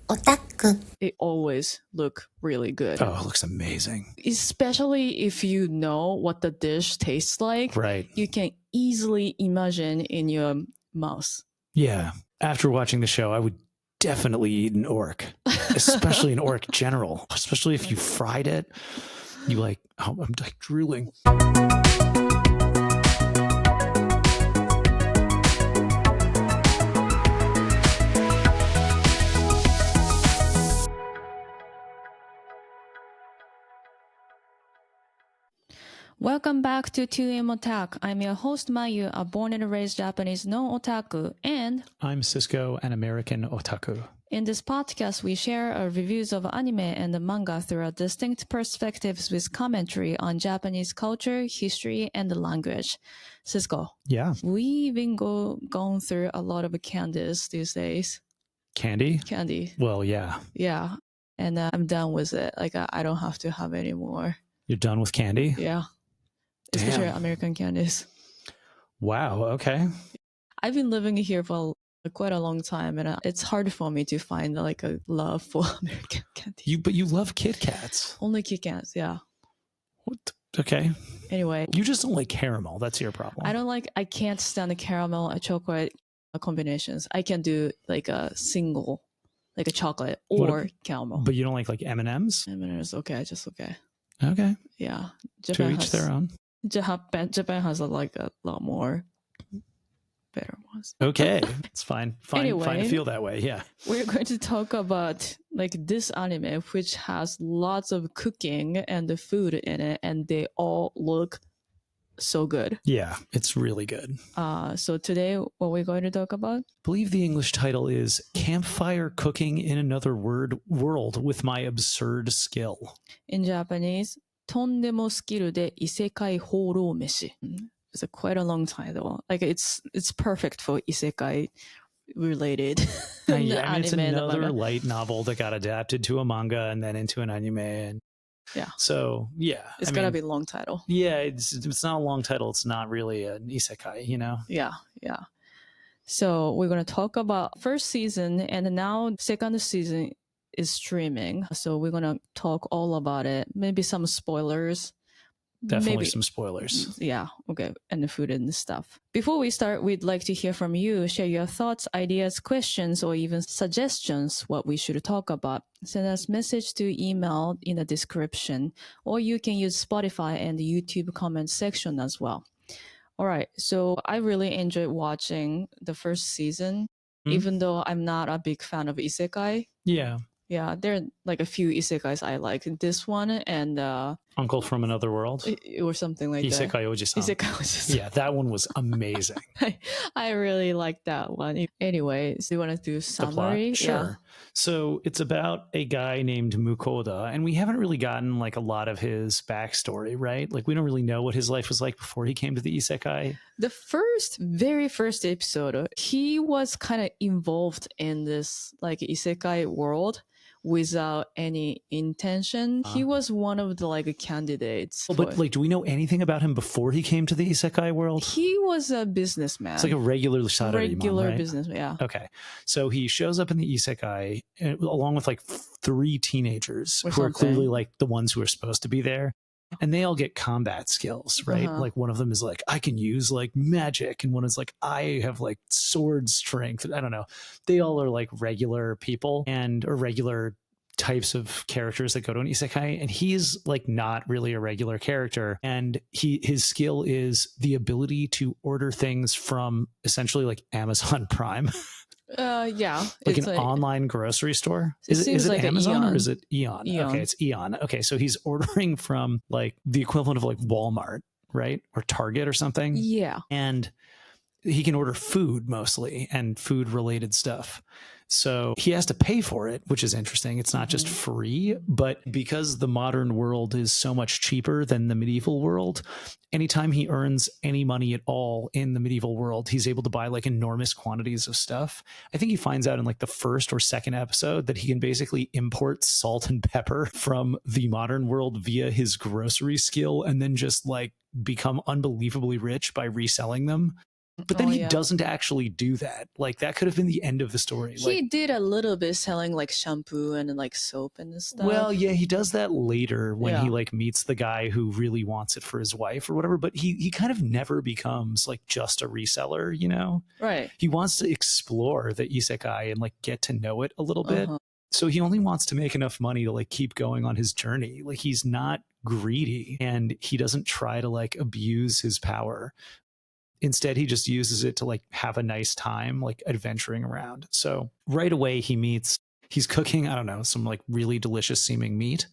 non-otaku. It always look really good. Oh, it looks amazing. Especially if you know what the dish tastes like. Right. You can easily imagine in your mouth. Yeah. After watching the show, I would definitely eat an orc, especially an orc general, especially if you fried it. You like, oh, I'm like drooling. Welcome back to 2M Otaku. I'm your host Mayu, a born and raised Japanese non-otaku, and I'm Cisco, an American otaku. In this podcast, we share our reviews of anime and manga through our distinct perspectives with commentary on Japanese culture, history, and the language. Cisco. Yeah. We've been going through a lot of candies these days. Candy? Candy. Well, yeah. Yeah. And I'm done with it. Like, I don't have to have any more. You're done with candy? Yeah. Especially American candies. Wow. Okay. I've been living here for quite a long time, and it's hard for me to find like a love for American candy. But you love Kit Kats. Only Kit Kats, yeah. What? Okay. Anyway, you just don't like caramel. That's your problem. I can't stand the caramel and chocolate combinations. I can do like a single, like a chocolate or caramel. But you don't like M&Ms? M&Ms, okay, just okay. Okay. Yeah. Japan to each their own. Japan has a lot more better ones. Okay. It's fine. Anyway, fine to feel that way. Yeah. We're going to talk about this anime, which has lots of cooking and the food in it, and they all look so good. Yeah, it's really good. So today, what we're going to talk about? I believe the English title is Campfire Cooking in Another World with My Absurd Skill. In Japanese, Tondemo Skiru de Isekai Houroumeshi. It's quite a long title. It's perfect for Isekai related. It's another light novel that got adapted to a manga and then into an anime. And yeah. So, yeah. It's got to be a long title. Yeah, it's not a long title. It's not really an isekai, you know? Yeah. So we're going to talk about first season, and now second season is streaming. So we're going to talk all about it. Maybe some spoilers. Definitely some spoilers. Yeah, okay. And the food and the stuff. Before we start, we'd like to hear from you. Share your thoughts, ideas, questions, or even suggestions what we should talk about. Send us message to email in the description, or you can use Spotify and the YouTube comment section as well. All right. So I really enjoyed watching the first season, even though I'm not a big fan of Isekai. Yeah. Yeah, there are a few isekais I like. This one and Uncle from Another World or something like Isekai that. Isekai Oji-san. Yeah, that one was amazing. I really like that one. Anyway, so you want to do summary? Sure. Yeah. So it's about a guy named Mukoda, and we haven't really gotten a lot of his backstory, right? We don't really know what his life was like before he came to the Isekai. The very first episode, he was kind of involved in this Isekai world without any intention. He was one of the candidates. But do we know anything about him before he came to the Isekai world? He was a businessman. It's like a regular Salaryman, businessman, yeah. Okay. So he shows up in the Isekai along with 3 teenagers who are clearly the ones who are supposed to be there. And they all get combat skills, right? One of them is I can use magic, and one is I have sword strength. I don't know. They all are regular people or regular types of characters that go to an isekai, and he's not really a regular character, and his skill is the ability to order things from essentially Amazon Prime. Yeah, it's an online grocery store. Is it Amazon or is it Eon? Okay, it's Eon. Okay, so he's ordering from the equivalent of Walmart, right, or Target or something. Yeah, and he can order food mostly and food related stuff. So he has to pay for it, which is interesting. It's not just free, but because the modern world is so much cheaper than the medieval world, anytime he earns any money at all in the medieval world, he's able to buy enormous quantities of stuff. I think he finds out in the first or second episode that he can basically import salt and pepper from the modern world via his grocery skill and then just become unbelievably rich by reselling them. But then he doesn't actually do that. Like, that could have been the end of the story. He did a little bit selling like shampoo and like soap and stuff. Well, yeah, he does that later when he like meets the guy who really wants it for his wife or whatever. But he kind of never becomes like just a reseller, you know? Right. He wants to explore the isekai and like get to know it a little bit. So he only wants to make enough money to like keep going on his journey. Like, he's not greedy, and he doesn't try to like abuse his power. Instead, he just uses it to like have a nice time, like adventuring around. So right away he's cooking, I don't know, some like really delicious seeming meat,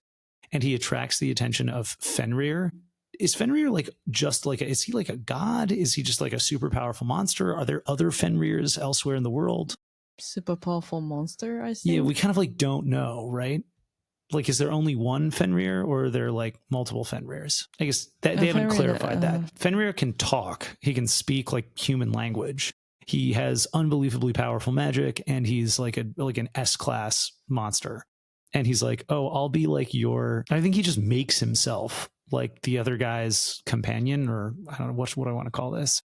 and he attracts the attention of Fenrir. Is Fenrir like just like, is he like a god? Is he just like a super powerful monster? Are there other Fenrirs elsewhere in the world? Super powerful monster, I think. Yeah, we kind of like don't know, right? Like, is there only one Fenrir, or are there like multiple Fenrirs? I guess they haven't clarified that. Fenrir can talk. He can speak like human language. He has unbelievably powerful magic, and he's like an S-class monster. And he's like, oh, I'll be like I think he just makes himself like the other guy's companion, or I don't know what I want to call this.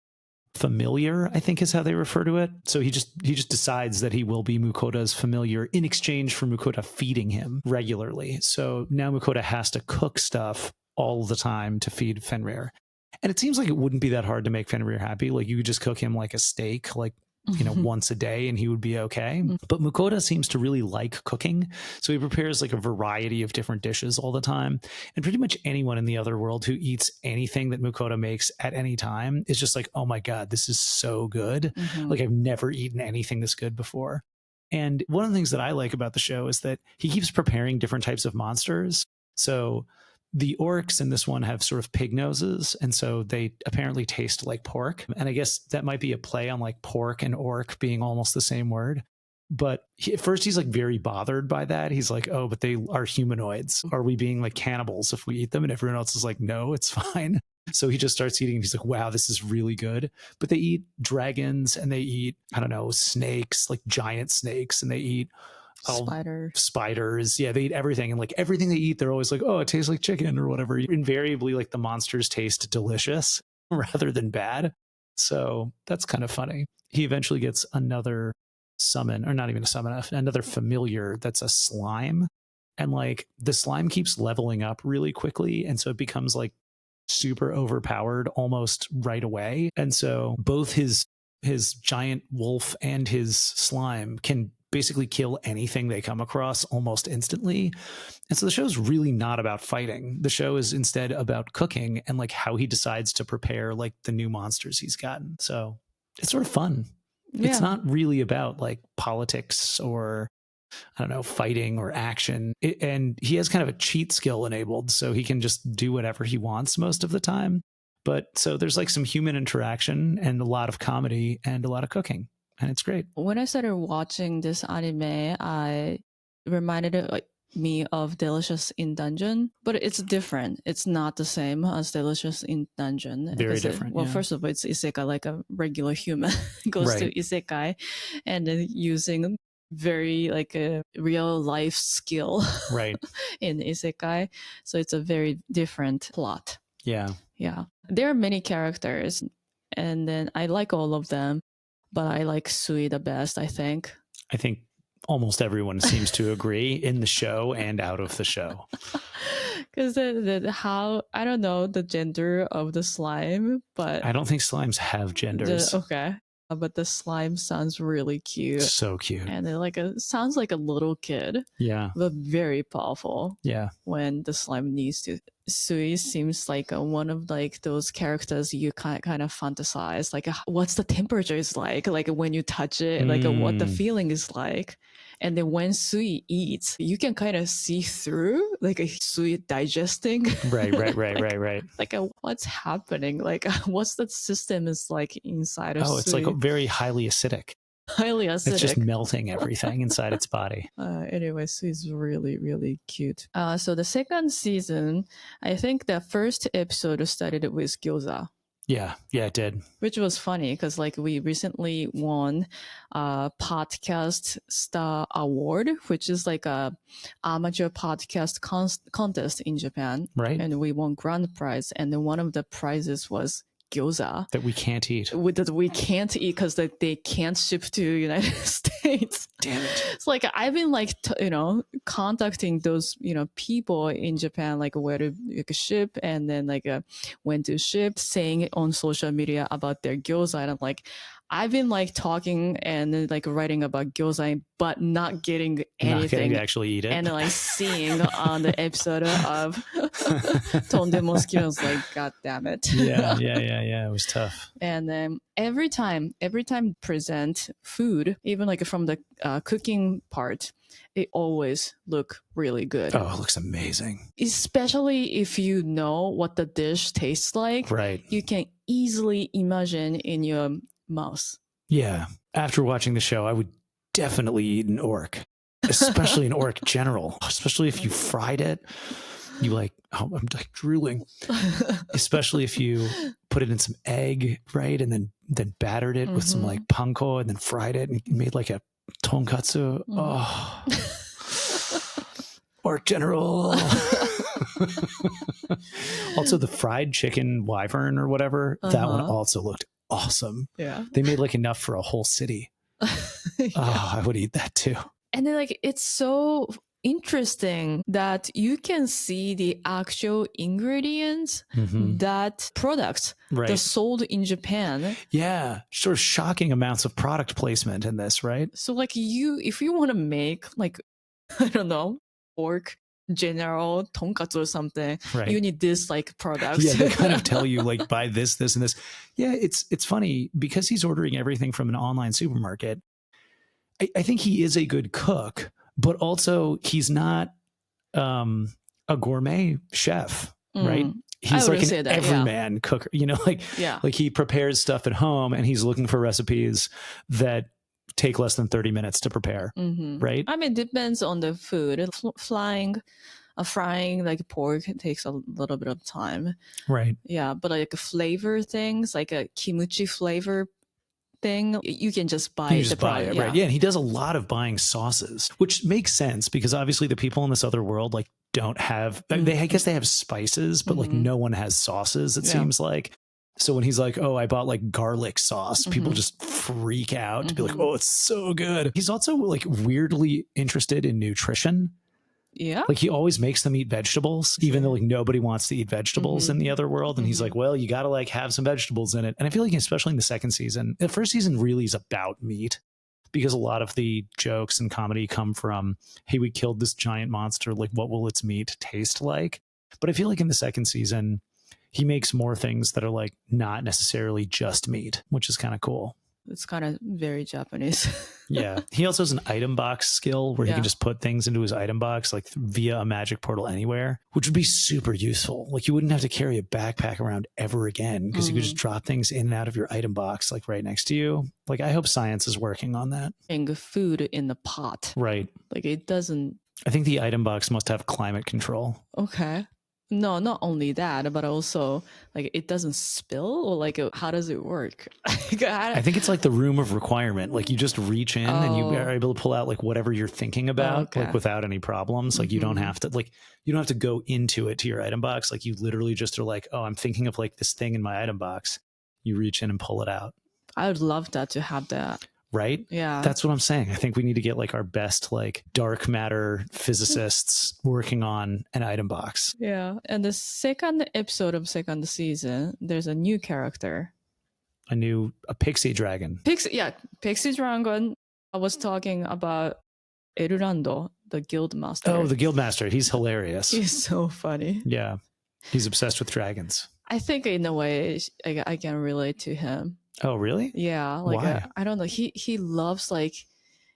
Familiar, I think, is how they refer to it. So he just decides that he will be Mukota's familiar in exchange for Mukota feeding him regularly. So now Mukota has to cook stuff all the time to feed Fenrir. And it seems like it wouldn't be that hard to make Fenrir happy. Like, you could just cook him like a steak, like, you know, once a day, and he would be okay. But Mukota seems to really like cooking. So he prepares like a variety of different dishes all the time. And pretty much anyone in the other world who eats anything that Mukota makes at any time is just like, oh my God, this is so good. Like, I've never eaten anything this good before. And one of the things that I like about the show is that he keeps preparing different types of monsters. So the orcs in this one have sort of pig noses, and so they apparently taste like pork. And I guess that might be a play on like pork and orc being almost the same word. But at first he's like very bothered by that. He's like, oh, but they are humanoids. Are we being like cannibals if we eat them? And everyone else is like, no, it's fine. So he just starts eating, and he's like, wow, this is really good. But they eat dragons, and they eat, I don't know, snakes, like giant snakes, and they eat spiders. Yeah, they eat everything, and like everything they eat, they're always like, oh, it tastes like chicken or whatever. Invariably, like, the monsters taste delicious rather than bad. So that's kind of funny. He eventually gets another summon, or not even a summon, another familiar that's a slime. And like, the slime keeps leveling up really quickly, and so it becomes like super overpowered almost right away. And so both his giant wolf and his slime can basically kill anything they come across almost instantly. And so the show's really not about fighting. The show is instead about cooking and like how he decides to prepare like the new monsters he's gotten. So it's sort of fun. Yeah. It's not really about like politics or, I don't know, fighting or action. And he has kind of a cheat skill enabled, so he can just do whatever he wants most of the time. But so there's like some human interaction and a lot of comedy and a lot of cooking. And it's great. When I started watching this anime, I reminded me of Delicious in Dungeon, but it's different. It's not the same as Delicious in Dungeon. Very different. Well, first of all, it's isekai, like a regular human goes to isekai, and then using very like a real life skill in isekai. So it's a very different plot. Yeah. There are many characters, and then I like all of them. But I like Sui the best, I think. I think almost everyone seems to agree in the show and out of the show. Because how, I don't know the gender of the slime, but... I don't think slimes have genders. Okay. But the slime sounds really cute. So cute. And it sounds like a little kid. Yeah. But very powerful. Yeah. When the slime needs to. Sui seems like one of like those characters you kind of fantasize. Like, what's the temperature is like when you touch it, like what the feeling is like. And then when Sui eats, you can kind of see through like a Sui digesting. Right. Like what's happening? Like what's the system is like inside of Sui? It's like very highly acidic. It's just melting everything inside its body. Anyway, Sui is really, really cute. So the second season, I think the first episode started with gyoza. Yeah, it did. Which was funny because like we recently won a podcast star award, which is like a amateur podcast contest in Japan. Right. And we won grand prize. And then one of the prizes was gyoza that we can't eat. That we can't eat because they can't ship to United States. Damn it. It's like I've been like contacting those people in Japan, like where to ship, and then like when to ship, saying it on social media about their gyoza, and I'm like, I've been like talking and like writing about gyoza, but not getting anything. Not getting to actually eat it. And like seeing on the episode of Tondemo Skiru, I was like, God damn it. Yeah. It was tough. And then every time present food, even like from the cooking part, it always look really good. Oh, it looks amazing. Especially if you know what the dish tastes like. Right. You can easily imagine in your mouth. Yeah. After watching the show, I would definitely eat an orc, especially an orc general, especially if you fried it. You like, oh, I'm like drooling. Especially if you put it in some egg, right? And then battered it with some like panko and then fried it and made like a tonkatsu. Oh, orc general. Also, the fried chicken wyvern or whatever, that one also looked awesome. Yeah. They made like enough for a whole city. Yeah. Oh, I would eat that too. And then like it's so interesting that you can see the actual ingredients that products that sold in Japan. Yeah, sort of shocking amounts of product placement in this, right? So like if you want to make like, I don't know, pork general tonkatsu or something, you need this like product. Yeah, they kind of tell you like buy this and this. Yeah, it's funny because he's ordering everything from an online supermarket. I think he is a good cook, but also he's not a gourmet chef, right? He's like an everyman cooker, like he prepares stuff at home and he's looking for recipes that take less than 30 minutes to prepare, right? I mean, it depends on the food. Frying like pork takes a little bit of time. Right. Yeah, but like flavor things, like a kimchi flavor thing, you can just buy the product. Right. Yeah, and he does a lot of buying sauces, which makes sense because obviously the people in this other world like don't have, I guess they have spices, but like no one has sauces, it seems like. So when he's like, oh, I bought like garlic sauce, people just freak out to be like, oh, it's so good. He's also like weirdly interested in nutrition. Yeah. Like he always makes them eat vegetables, even though like nobody wants to eat vegetables in the other world. And he's like, well, you got to like have some vegetables in it. And I feel like especially in the second season, the first season really is about meat because a lot of the jokes and comedy come from, hey, we killed this giant monster. Like, what will its meat taste like? But I feel like in the second season, he makes more things that are like not necessarily just meat, which is kind of cool. It's kind of very Japanese. Yeah. He also has an item box skill where he can just put things into his item box like via a magic portal anywhere, which would be super useful. Like you wouldn't have to carry a backpack around ever again because you could just drop things in and out of your item box like right next to you. Like I hope science is working on that. And food in the pot. Right. Like it doesn't. I think the item box must have climate control. Okay. No, not only that, but also like it doesn't spill or like how does it work? I think it's like the room of requirement. Like you just reach in and you are able to pull out like whatever you're thinking about, like without any problems. Like you don't have to go into it to your item box. Like you literally just are like, oh, I'm thinking of like this thing in my item box. You reach in and pull it out. I would love that to have that. Right? Yeah. That's what I'm saying. I think we need to get like our best like dark matter physicists working on an item box. Yeah. And the second episode of second season, there's a new character. A pixie dragon. Pixie dragon. I was talking about Erulando, the guild master. Oh, the guild master. He's hilarious. He's so funny. Yeah. He's obsessed with dragons. I think in a way I can relate to him. Oh, really? Yeah. Like why? I don't know. He loves like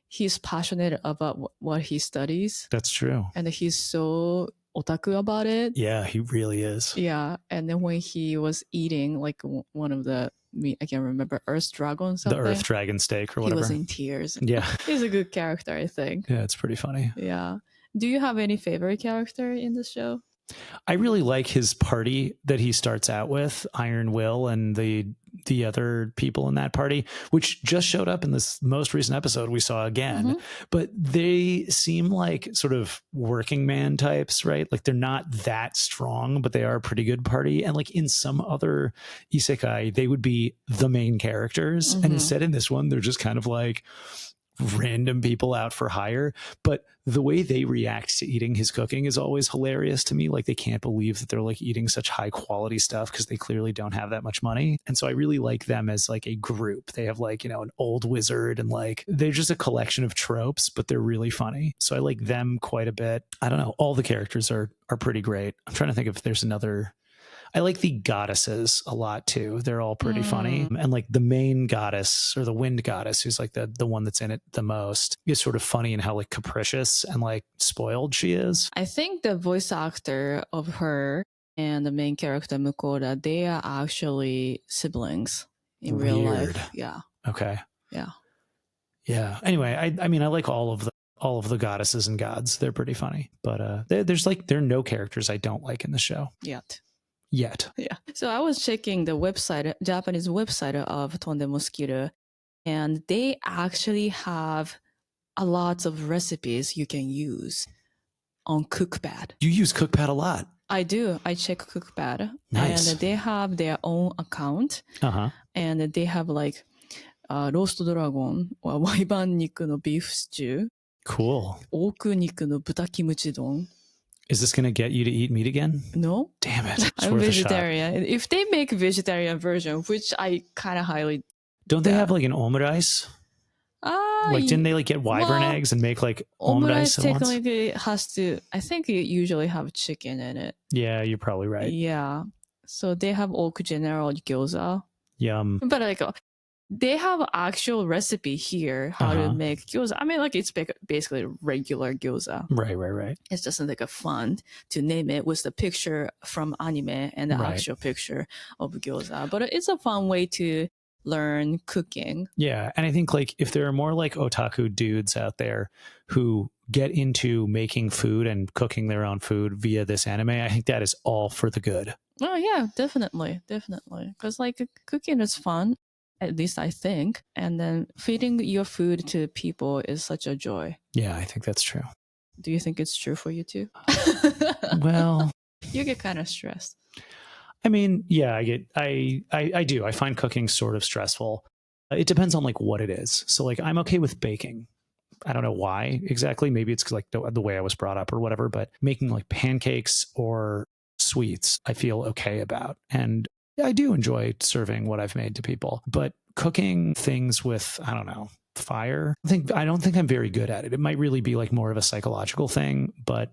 he's passionate about what he studies. That's true. And he's so otaku about it. Yeah, he really is. Yeah. And then when he was eating like one of the meat, I can't remember, Earth Dragon something. The Earth Dragon steak or whatever. He was in tears. Yeah. He's a good character, I think. Yeah, it's pretty funny. Yeah. Do you have any favorite character in the show? I really like his party that he starts out with, Iron Will and the other people in that party, which just showed up in this most recent episode we saw again. But they seem like sort of working man types, right? Like they're not that strong, but they are a pretty good party. And like in some other isekai, they would be the main characters. And instead in this one, they're just kind of like random people out for hire. But the way they react to eating his cooking is always hilarious to me. Like they can't believe that they're like eating such high quality stuff because they clearly don't have that much money. And so I really like them as like a group. They have like, you know, an old wizard and like they're just a collection of tropes, but they're really funny. So I like them quite a bit. I don't know. All the characters are pretty great. I'm trying to think if there's another. I like the goddesses a lot too. They're all pretty funny. And like the main goddess or the wind goddess, who's like the one that's in it the most, is sort of funny in how like capricious and like spoiled she is. I think the voice actor of her and the main character Mukora, they are actually siblings in real life. Yeah. Okay. Yeah. Yeah. Anyway, I mean, I like all of the goddesses and gods. They're pretty funny. But there are no characters I don't like in the show. Yet. Yeah. So I was checking the website, Japanese website of Tondemo Skiru, and they actually have a lot of recipes you can use on Cookpad. You use Cookpad a lot. I do. I check Cookpad. Nice. And they have their own account. And they have like roast dragon or ワイバン肉の beef stew. Cool. オーク肉の豚キムチ丼. Is this going to get you to eat meat again? No. Damn it. It's I'm vegetarian. If they make vegetarian version, which I kind of highly... Don't they have like an omurice? Like, didn't they like get wyvern eggs and make like omurice technically has to... I think you usually have chicken in it. Yeah, you're probably right. Yeah. So they have oak general gyoza. Yum. But like... They have actual recipe here how to make gyoza. I mean, like it's basically regular gyoza. Right. It's just like a fun to name it with the picture from anime and the actual picture of gyoza. But it's a fun way to learn cooking. Yeah, and I think like if there are more like otaku dudes out there who get into making food and cooking their own food via this anime, I think that is all for the good. Oh yeah, definitely. Because like cooking is fun. At least I think. And then feeding your food to people is such a joy. Yeah, I think that's true. Do you think it's true for you too? Well, you get kind of stressed. I mean, yeah, I do. I find cooking sort of stressful. It depends on like what it is. So like I'm okay with baking. I don't know why exactly. Maybe it's like the way I was brought up or whatever, but making like pancakes or sweets, I feel okay about. And I do enjoy serving what I've made to people, but cooking things with, I don't know, fire, I don't think I'm very good at it. It might really be like more of a psychological thing, but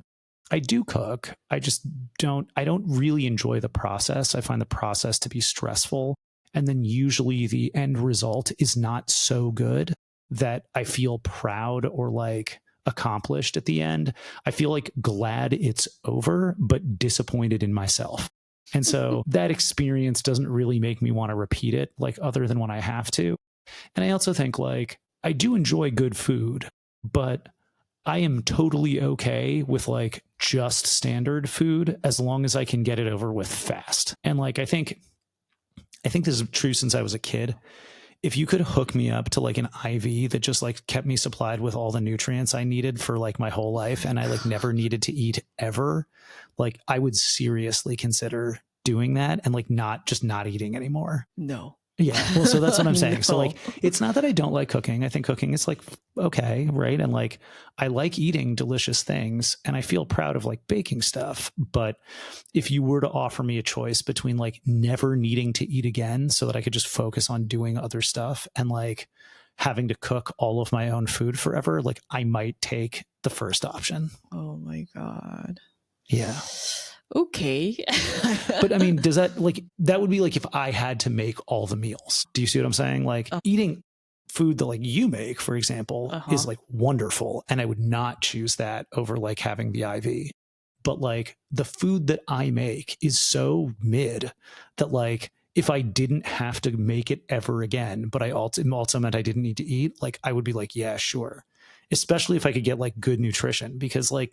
I do cook. I don't really enjoy the process. I find the process to be stressful. And then usually the end result is not so good that I feel proud or like accomplished at the end. I feel like glad it's over, but disappointed in myself. And so that experience doesn't really make me want to repeat it, like other than when I have to. And I also think like I do enjoy good food, but I am totally okay with like just standard food as long as I can get it over with fast. And like I think this is true since I was a kid. If you could hook me up to like an IV that just like kept me supplied with all the nutrients I needed for like my whole life and I like never needed to eat ever, like I would seriously consider doing that and like not eating anymore. No. Yeah. Well, so that's what I'm saying. No. So like, it's not that I don't like cooking. I think cooking is like, okay. Right. And like, I like eating delicious things and I feel proud of like baking stuff. But if you were to offer me a choice between like never needing to eat again so that I could just focus on doing other stuff and like having to cook all of my own food forever, like I might take the first option. Oh my God. Yeah. Okay. But I mean, does that like, that would be like if I had to make all the meals. Do you see what I'm saying? Like eating food that like you make, for example, is like wonderful. And I would not choose that over like having the IV. But like the food that I make is so mid that like, if I didn't have to make it ever again, but I also meant I didn't need to eat, like I would be like, yeah, sure. Especially if I could get like good nutrition, because like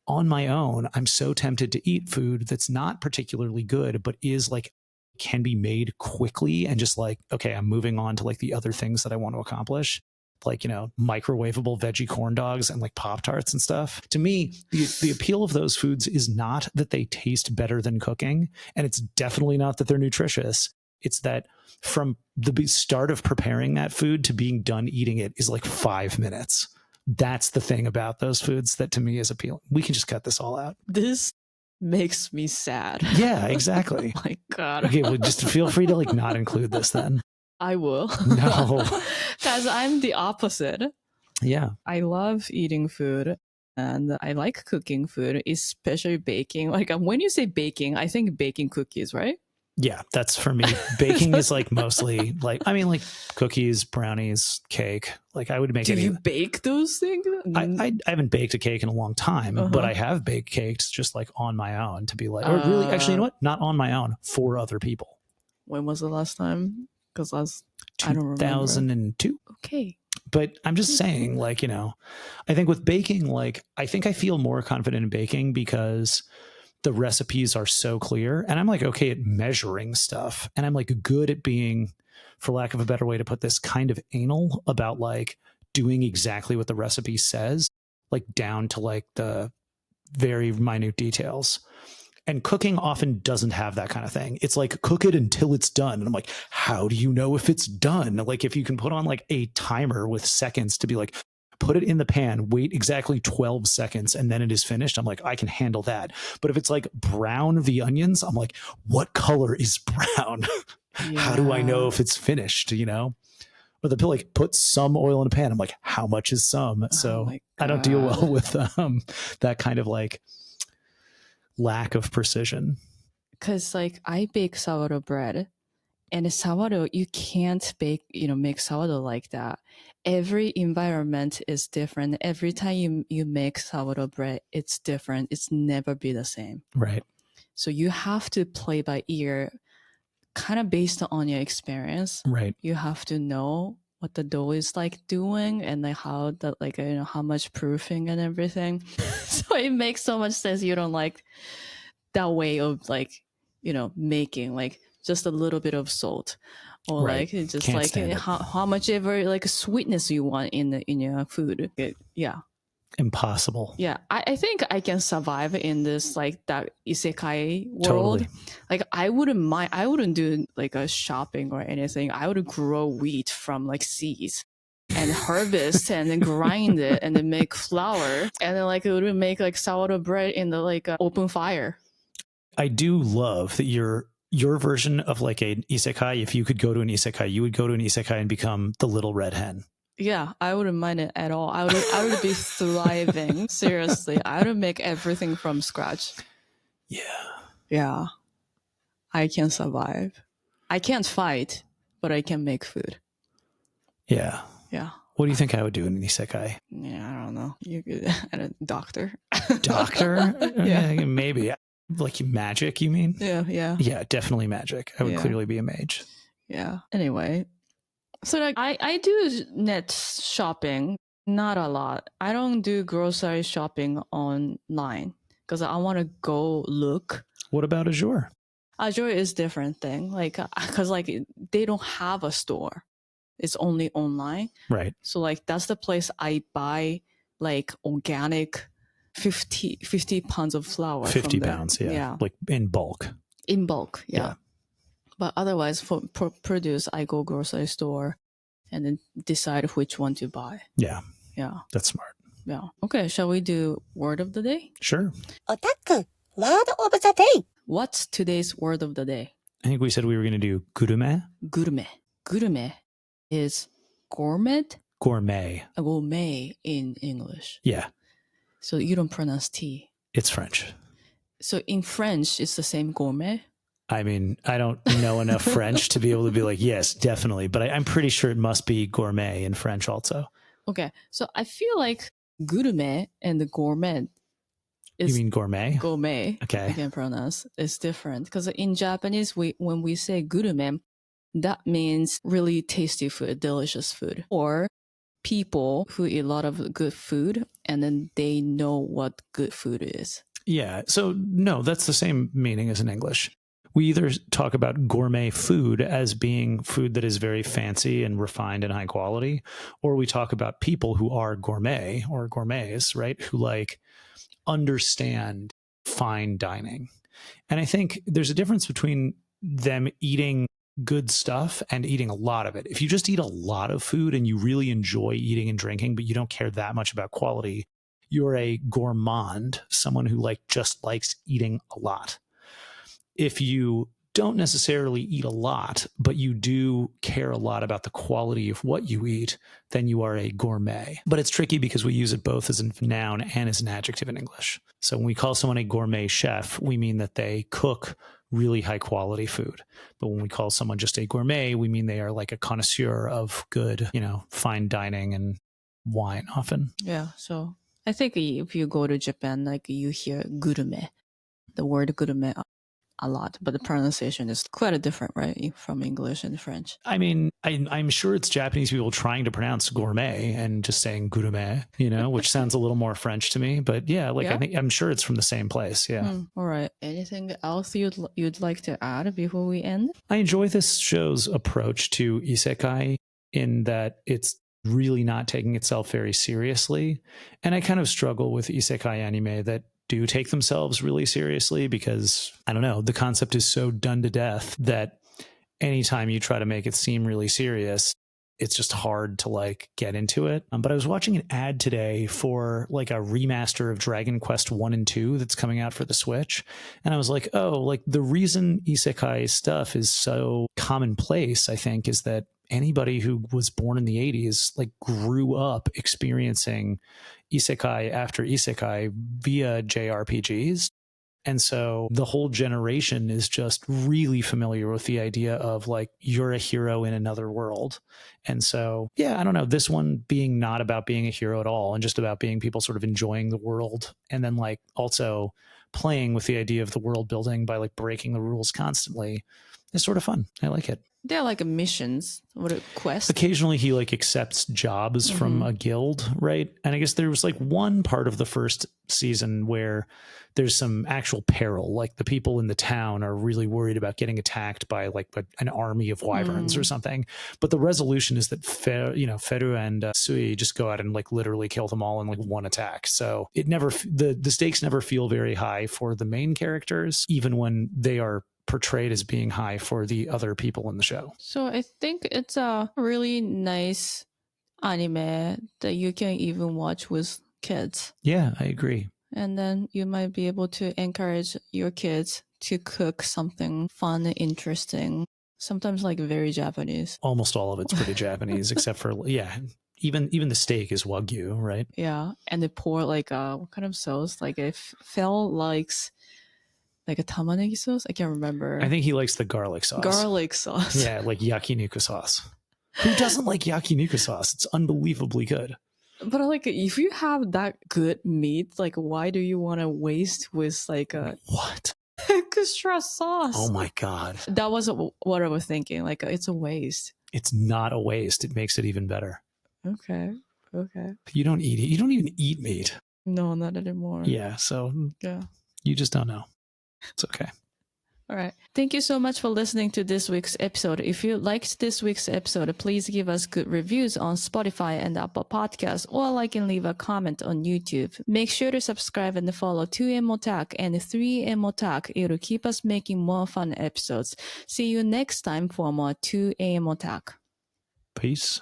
on my own, I'm so tempted to eat food that's not particularly good, but is like, can be made quickly and just like, okay, I'm moving on to like the other things that I want to accomplish. Like, you know, microwavable veggie corn dogs and like Pop-Tarts and stuff. To me, the appeal of those foods is not that they taste better than cooking. And it's definitely not that they're nutritious. It's that from the start of preparing that food to being done eating it is like 5 minutes. That's the thing about those foods that to me is appealing. We can just cut this all out. This makes me sad. Yeah, exactly. Oh my God. Okay, well, just feel free to like not include this then. I will. No. Because I'm the opposite. Yeah. I love eating food and I like cooking food, especially baking. Like when you say baking, I think baking cookies, right? Yeah, that's for me. Baking is like mostly like, I mean, like cookies, brownies, cake. Like I would make Do you bake those things? I haven't baked a cake in a long time, but I have baked cakes just like on my own to be like, or really, actually, you know what? Not on my own, for other people. When was the last time? Because I don't remember. 2002. Okay. But I'm just saying, like, you know, I think with baking, like, I think I feel more confident in baking because the recipes are so clear and I'm like, okay at measuring stuff. And I'm like good at being, for lack of a better way to put this, kind of anal about like doing exactly what the recipe says, like down to like the very minute details. And cooking often doesn't have that kind of thing. It's like, cook it until it's done. And I'm like, how do you know if it's done? Like, if you can put on like a timer with seconds to be like, put it in the pan, wait exactly 12 seconds, and then it is finished. I'm like, I can handle that. But if it's like brown the onions, I'm like, what color is brown? Yeah. How do I know if it's finished, you know? Or they'll like put some oil in a pan. I'm like, how much is some? So I don't deal well with that kind of like lack of precision. Because like I bake sourdough bread, and sourdough, you can't make sourdough like that. Every environment is different. Every time you make sourdough bread, it's different. It's never be the same. Right. So you have to play by ear, kind of based on your experience. Right. You have to know what the dough is like doing and like how how much proofing and everything. So it makes so much sense. You don't like that way of like, making like just a little bit of salt or right. like just Can't like how much ever like sweetness you want in your food. Yeah. Impossible. Yeah. I think I can survive in this like that isekai world. Totally. Like I wouldn't do like a shopping or anything. I would grow wheat from like seeds and harvest and then grind it and then make flour and then like it would make like sourdough bread in the like open fire. I do love that your version of like an isekai, if you could go to an isekai, you would go to an isekai and become the little red hen. Yeah, I wouldn't mind it at all. I would be thriving. Seriously, I would make everything from scratch. Yeah. Yeah. I can survive. I can't fight, but I can make food. Yeah. Yeah. What do you think I would do in an isekai? Yeah, I don't know. You could a doctor. Doctor? Yeah. Maybe. Like magic, you mean? Yeah, yeah. Yeah, definitely magic. I would clearly be a mage. Yeah. Anyway. So like I do net shopping, not a lot. I don't do grocery shopping online because I want to go look. What about Azure? Azure is different thing. Like because like they don't have a store. It's only online. Right. So like that's the place I buy like organic 50 pounds of flour. 50 pounds, yeah. Like in bulk. In bulk, yeah. But otherwise, for produce, I go grocery store and then decide which one to buy. Yeah. Yeah. That's smart. Yeah. Okay, shall we do word of the day? Sure. Otaku, word of the day. What's today's word of the day? I think we said we were going to do gourmet. Gourmet. Gourmet is gourmet? Gourmet. A gourmet in English. Yeah. So you don't pronounce T. It's French. So in French, it's the same gourmet? I mean, I don't know enough French to be able to be like, yes, definitely. But I'm pretty sure it must be gourmet in French also. Okay. So I feel like gourmet and the gourmet is... You mean gourmet? Gourmet. Okay. I can pronounce. It's different. Because in Japanese, when we say gourmet, that means really tasty food, delicious food. Or people who eat a lot of good food and then they know what good food is. Yeah. So no, that's the same meaning as in English. We either talk about gourmet food as being food that is very fancy and refined and high quality, or we talk about people who are gourmet or gourmets, right? Who like understand fine dining. And I think there's a difference between them eating good stuff and eating a lot of it. If you just eat a lot of food and you really enjoy eating and drinking, but you don't care that much about quality, you're a gourmand, someone who like just likes eating a lot. If you don't necessarily eat a lot, but you do care a lot about the quality of what you eat, then you are a gourmet. But it's tricky because we use it both as a noun and as an adjective in English. So when we call someone a gourmet chef, we mean that they cook really high quality food. But when we call someone just a gourmet, we mean they are like a connoisseur of good, fine dining and wine often. Yeah. So I think if you go to Japan, like you hear gourmet, the word gourmet a lot, but the pronunciation is quite different, right, from English and French. I mean, I'm sure it's Japanese people trying to pronounce gourmet and just saying gourmet, which sounds a little more French to me. But yeah, I'm sure it's from the same place. Yeah. All right. Anything else you'd like to add before we end? I enjoy this show's approach to Isekai in that it's really not taking itself very seriously. And I kind of struggle with Isekai anime that do take themselves really seriously because, I don't know, the concept is so done to death that anytime you try to make it seem really serious, it's just hard to like get into it. But I was watching an ad today for like a remaster of Dragon Quest 1 and 2 that's coming out for the Switch. And I was like, oh, like the reason Isekai stuff is so commonplace, I think, is that anybody who was born in the 80s like grew up experiencing Isekai after Isekai via JRPGs. And so the whole generation is just really familiar with the idea of like, you're a hero in another world. And so, yeah, I don't know, this one being not about being a hero at all and just about being people sort of enjoying the world and then like also playing with the idea of the world building by like breaking the rules constantly is sort of fun. I like it. They're like missions or a quest. Occasionally he like accepts jobs from a guild, right? And I guess there was like one part of the first season where there's some actual peril. Like the people in the town are really worried about getting attacked by like an army of wyverns or something. But the resolution is that Feru and Sui just go out and like literally kill them all in like one attack. So it never, the stakes never feel very high for the main characters, even when they are portrayed as being high for the other people in the show. So I think it's a really nice anime that you can even watch with kids. Yeah, I agree. And then you might be able to encourage your kids to cook something fun, interesting, sometimes like very Japanese. Almost all of it's pretty Japanese, except for, yeah, even the steak is Wagyu, right? Yeah. And they pour like, what kind of sauce? Like it felt like a tamanegi sauce? I can't remember. I think he likes the garlic sauce. Garlic sauce. Yeah, like yakiniku sauce. Who doesn't like yakiniku sauce? It's unbelievably good. But like, if you have that good meat, like, why do you want to waste with like a what extra sauce? Oh my god, that was what I was thinking. Like, it's a waste. It's not a waste. It makes it even better. Okay. You don't eat it. You don't even eat meat. No, not anymore. Yeah. So yeah, you just don't know. It's okay. All right. Thank you so much for listening to this week's episode. If you liked this week's episode, please give us good reviews on Spotify and Apple Podcasts, or like and leave a comment on YouTube. Make sure to subscribe and follow 2M and 3M. It'll keep us making more fun episodes. See you next time for more 2AM. Peace.